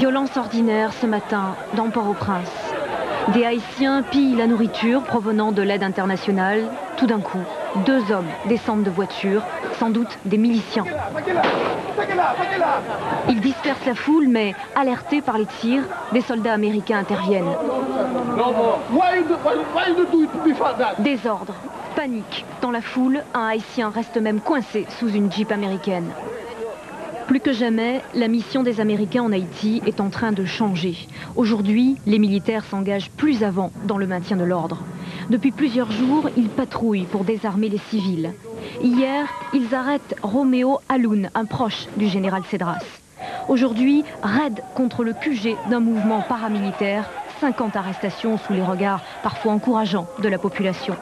Violence ordinaire ce matin dans Port-au-Prince. Des Haïtiens pillent la nourriture provenant de l'aide internationale. Tout d'un coup, 2 hommes descendent de voiture, sans doute des miliciens. Ils dispersent la foule, mais alertés par les tirs, des soldats américains interviennent. Désordre, panique. Dans la foule, un Haïtien reste même coincé sous une Jeep américaine. Plus que jamais, la mission des Américains en Haïti est en train de changer. Aujourd'hui, les militaires s'engagent plus avant dans le maintien de l'ordre. Depuis plusieurs jours, ils patrouillent pour désarmer les civils. Hier, ils arrêtent Roméo Aloun, un proche du général Cedras. Aujourd'hui, raid contre le QG d'un mouvement paramilitaire, 50 arrestations sous les regards parfois encourageants de la population.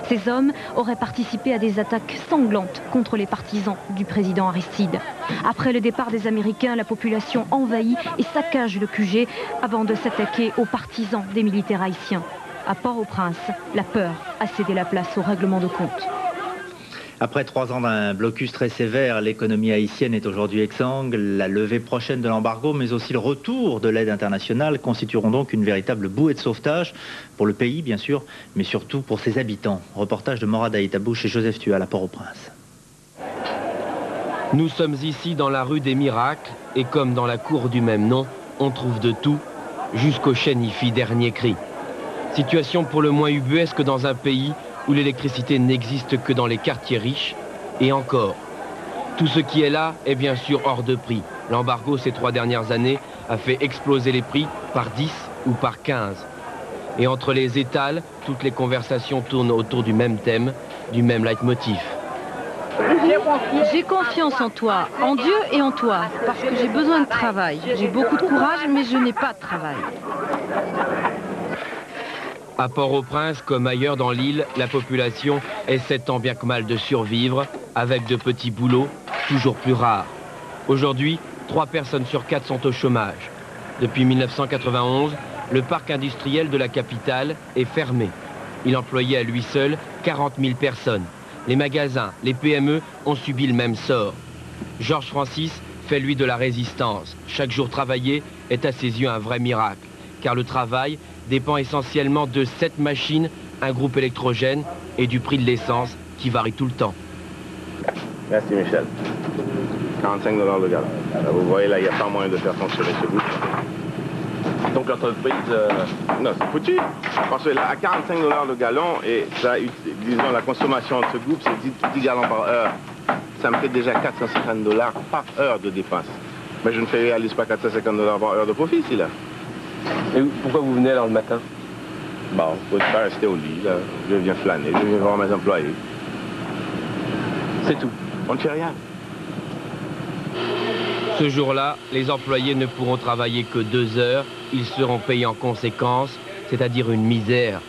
Ces hommes auraient participé à des attaques sanglantes contre les partisans du président Aristide. Après le départ des Américains, la population envahit et saccage le QG avant de s'attaquer aux partisans des militaires haïtiens. À Port-au-Prince, la peur a cédé la place au règlement de compte. Après 3 ans d'un blocus très sévère, l'économie haïtienne est aujourd'hui exsangue. La levée prochaine de l'embargo, mais aussi le retour de l'aide internationale constitueront donc une véritable bouée de sauvetage pour le pays, bien sûr, mais surtout pour ses habitants. Reportage de Morad Aïtabouche et Joseph Tual à Port-au-Prince. Nous sommes ici dans la rue des Miracles et comme dans la cour du même nom, on trouve de tout, jusqu'au chénifi dernier cri. Situation pour le moins ubuesque dans un pays où l'électricité n'existe que dans les quartiers riches, et encore. Tout ce qui est là est bien sûr hors de prix. L'embargo ces 3 dernières années a fait exploser les prix par 10 ou par 15. Et entre les étals, toutes les conversations tournent autour du même thème, du même leitmotiv. J'ai confiance en toi, en Dieu et en toi, parce que j'ai besoin de travail. J'ai beaucoup de courage, mais je n'ai pas de travail. À Port-au-Prince, comme ailleurs dans l'île, la population essaie tant bien que mal de survivre avec de petits boulots toujours plus rares. Aujourd'hui, 3 personnes sur 4 sont au chômage. Depuis 1991, le parc industriel de la capitale est fermé. Il employait à lui seul 40 000 personnes. Les magasins, les PME ont subi le même sort. Georges Francis fait lui de la résistance. Chaque jour travaillé est à ses yeux un vrai miracle, car le travail dépend essentiellement de 7 machines, un groupe électrogène et du prix de l'essence qui varie tout le temps. Merci Michel. 45 $ le gallon. Vous voyez là, il n'y a pas moyen de faire fonctionner ce groupe. Donc l'entreprise... Non, c'est foutu. Parce que là, à 45 $ le gallon, et ça, disons, la consommation de ce groupe, c'est 10 gallons par heure. Ça me fait déjà 450 $ par heure de dépense. Mais je ne réalise pas 450 $ par heure de profit ici, là. Et pourquoi vous venez alors le matin? Bon, je ne peux pas rester au lit, là. Je viens flâner, je viens voir mes employés. C'est tout. On ne fait rien. Ce jour-là, les employés ne pourront travailler que 2 heures. Ils seront payés en conséquence, c'est-à-dire une misère.